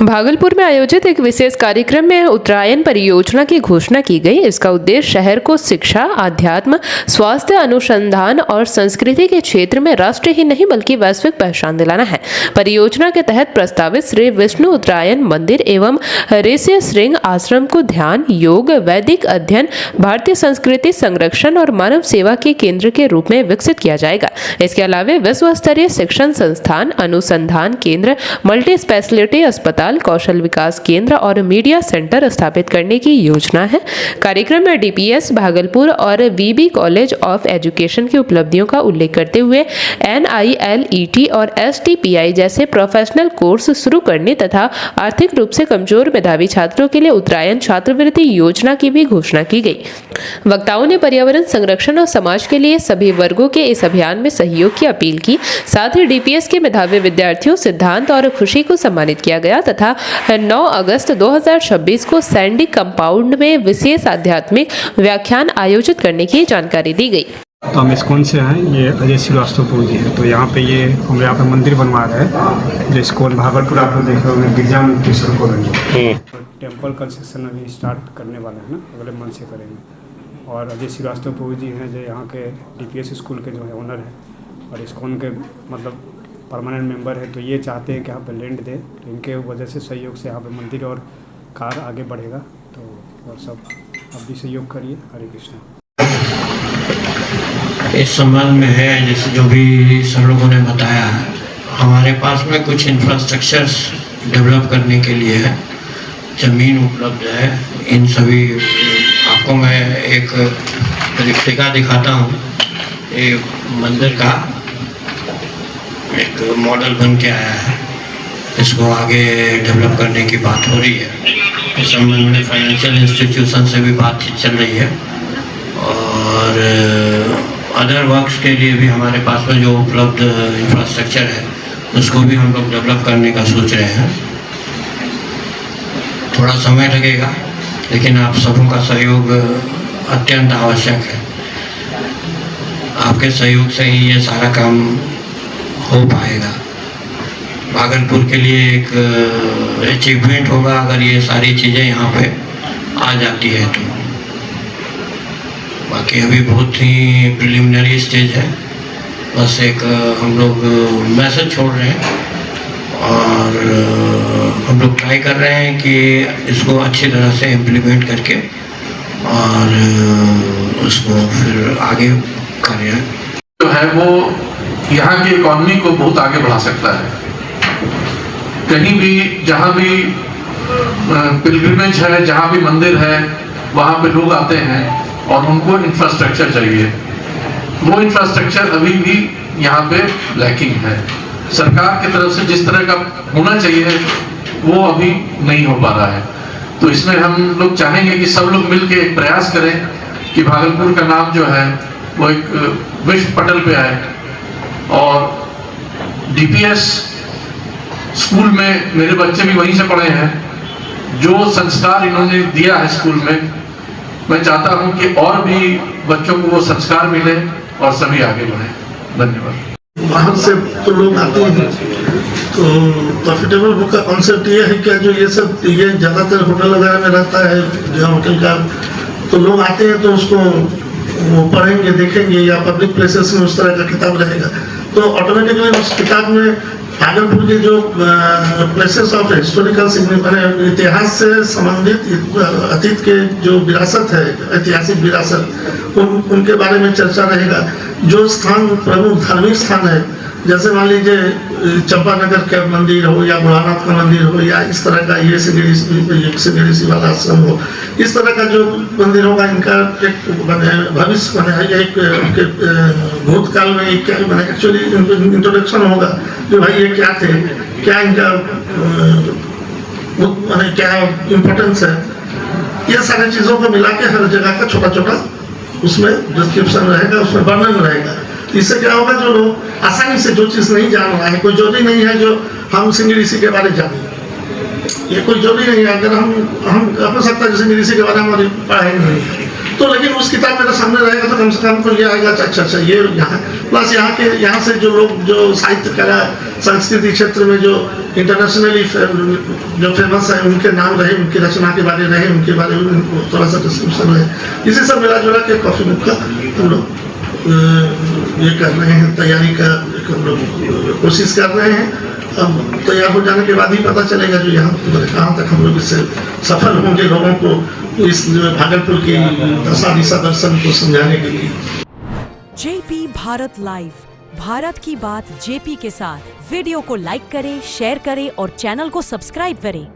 भागलपुर में आयोजित एक विशेष कार्यक्रम में उत्तरायण परियोजना की घोषणा की गई। इसका उद्देश्य शहर को शिक्षा, आध्यात्म, स्वास्थ्य, अनुसंधान और संस्कृति के क्षेत्र में राष्ट्र ही नहीं बल्कि वैश्विक पहचान दिलाना है। परियोजना के तहत प्रस्तावित श्री विष्णु उत्तरायण मंदिर एवं ऋषि श्रृंग आश्रम को ध्यान, योग, वैदिक अध्ययन, भारतीय संस्कृति संरक्षण और मानव सेवा के केंद्र के रूप में विकसित किया जाएगा। इसके अलावा विश्व स्तरीय शिक्षण संस्थान, अनुसंधान केंद्र, मल्टी स्पेशलिटी अस्पताल, कौशल विकास केंद्र और मीडिया सेंटर स्थापित करने की योजना है। कार्यक्रम में डीपीएस भागलपुर और वीबी कॉलेज ऑफ एजुकेशन की उपलब्धियों का उल्लेख करते हुए NILET और STPI जैसे प्रोफेशनल कोर्स शुरू करने तथा आर्थिक रूप से कमजोर मेधावी छात्रों के लिए उत्तरायण छात्रवृत्ति योजना की भी घोषणा की गई। वक्ताओं ने पर्यावरण संरक्षण और समाज के लिए सभी वर्गों के इस अभियान में सहयोग की अपील की। साथ ही डीपीएस के मेधावी विद्यार्थियों सिद्धांत और खुशी को सम्मानित किया गया तथा 9 अगस्त 2026 को सैंडी कंपाउंड में विशेष आध्यात्मिक व्याख्यान आयोजित करने की जानकारी दी गई। तो हम इस्कॉन से हैं, ये अजय श्रीवास्तव जी है। तो यहाँ पे हम यहाँ पे मंदिर बनवा रहे हैं जो इस्कॉन भागलपुर आप लोग देख रहे होंगे गिरजा में टेम्पल कंस्ट्रक्शन अभी स्टार्ट करने वाले हैं ना, अगले मंथ से करेंगे। और अजय श्रीवास्तव जी हैं जो यहाँ के डीपीएस स्कूल के जो है ओनर हैं और इस्कॉन के मतलब परमानेंट मेंबर है। तो ये चाहते हैं कि यहाँ पे लैंड दे, तो इनके वजह से सहयोग से यहाँ पे मंदिर और कार आगे बढ़ेगा। तो और सब आप भी सहयोग करिए। हरे कृष्णा। इस संबंध में है जैसे जो भी सब लोगों ने बताया, हमारे पास में कुछ इंफ्रास्ट्रक्चर्स डेवलप करने के लिए है, ज़मीन उपलब्ध है। इन सभी आपको मैं एक रिक्तिका दिखाता हूँ। ये मंदिर का एक मॉडल बन के आया है, इसको आगे डेवलप करने की बात हो रही है। इस संबंध में फाइनेंशियल इंस्टीट्यूशन से भी बातचीत चल रही है और अदर वर्क्स के लिए भी हमारे पास में जो उपलब्ध इंफ्रास्ट्रक्चर है उसको भी हम लोग डेवलप करने का सोच रहे हैं। थोड़ा समय लगेगा लेकिन आप सबों का सहयोग अत्यंत आवश्यक है। आपके सहयोग से ही ये सारा काम हो पाएगा। भागलपुर के लिए एक अचीवमेंट होगा अगर ये सारी चीज़ें यहाँ पे आ जाती है तो। बाकी अभी बहुत ही प्रिलिमिनरी स्टेज है, बस एक हम लोग मैसेज छोड़ रहे हैं और हम लोग ट्राई कर रहे हैं कि इसको अच्छी तरह से इम्प्लीमेंट करके और उसको फिर आगे करें। जो है वो यहाँ की इकॉनमी को बहुत आगे बढ़ा सकता है। कहीं भी जहाँ भी पिलग्रिमेज है, जहाँ भी मंदिर है, वहाँ पे लोग आते हैं और उनको इंफ्रास्ट्रक्चर चाहिए। वो इंफ्रास्ट्रक्चर अभी भी यहाँ पे लैकिंग है। सरकार की तरफ से जिस तरह का होना चाहिए वो अभी नहीं हो पा रहा है। तो इसमें हम लोग चाहेंगे कि सब लोग मिलकर एक प्रयास करें कि भागलपुर का नाम जो है वो एक विश्व पटल पे आए। और डीपीएस स्कूल में मेरे बच्चे भी वहीं से पढ़े हैं। जो संस्कार इन्होंने दिया है स्कूल में, मैं चाहता हूं कि और भी बच्चों को वो संस्कार मिले और सभी आगे बढ़े। धन्यवाद। बाहर से तो लोग आते हैं, तो प्रॉफिटेबल बुक का कॉन्सेप्ट ये है कि जो ये ज़्यादातर होटल वगैरह में रहता है, जो होटल का तो लोग आते हैं तो उसको वो पढ़ेंगे, देखेंगे, या पब्लिक प्लेसेस में उस तरह का किताब रहेगा तो ऑटोमेटिकली उस किताब में भागलपुर के जो प्लेसेस ऑफ हिस्टोरिकल सिग्निफिकेंस, इतिहास से संबंधित अतीत के जो विरासत है, ऐतिहासिक विरासत, उनके बारे में चर्चा रहेगा। जो स्थान प्रमुख धार्मिक स्थान है, जैसे मान लीजिए चंपानगर का मंदिर हो या भोलानाथ का मंदिर हो या इस तरह का ये सिंगेरी वाला आश्रम हो, इस तरह का जो मंदिर होगा, इनका एक भविष्य बने, एक भूतकाल में एक क्या बने, एक्चुअली इंट्रोडक्शन होगा कि भाई ये क्या थे, क्या इनका मैंने क्या इम्पोर्टेंस है। ये सारी चीज़ों को मिला के हर जगह का छोटा छोटा उसमें डिस्क्रिप्शन रहेगा, उसमें वर्णन रहेगा। इससे क्या होगा, जो लोग आसानी से जो चीज़ नहीं जान रहा है, कोई जरूरी नहीं है जो हम सिंह ऋषि के बारे में जाने, ये कोई जरूरी नहीं है। अगर हम हो सकता है सिंह ऋषि के बारे में हमारी पढ़ाई नहीं है तो, लेकिन उस किताब मेरे सामने रहेगा तो कम से कम को ये आएगा अच्छा ये यहाँ प्लस यहाँ से जो लोग जो साहित्य कला संस्कृति क्षेत्र में जो इंटरनेशनली जो फेमस है उनके नाम रहे, उनकी रचना के बारे रहे, उनके बारे में थोड़ा सा डिस्क्रिप्शन रहे। इसी सब मिला जुला के कॉफ़ी बुक का हम लोग ये कर रहे हैं, तैयारी का हम लोग कोशिश कर रहे हैं। अब तैयार हो जाने के बाद ही पता चलेगा जो यहाँ कहाँ तक हम लोग इससे सफल होंगे लोगों को इस भागलपुर की दशा दिशा दर्शन को समझाने के लिए। जेपी भारत लाइव, भारत की बात जेपी के साथ। वीडियो को लाइक करें, शेयर करें और चैनल को सब्सक्राइब करें।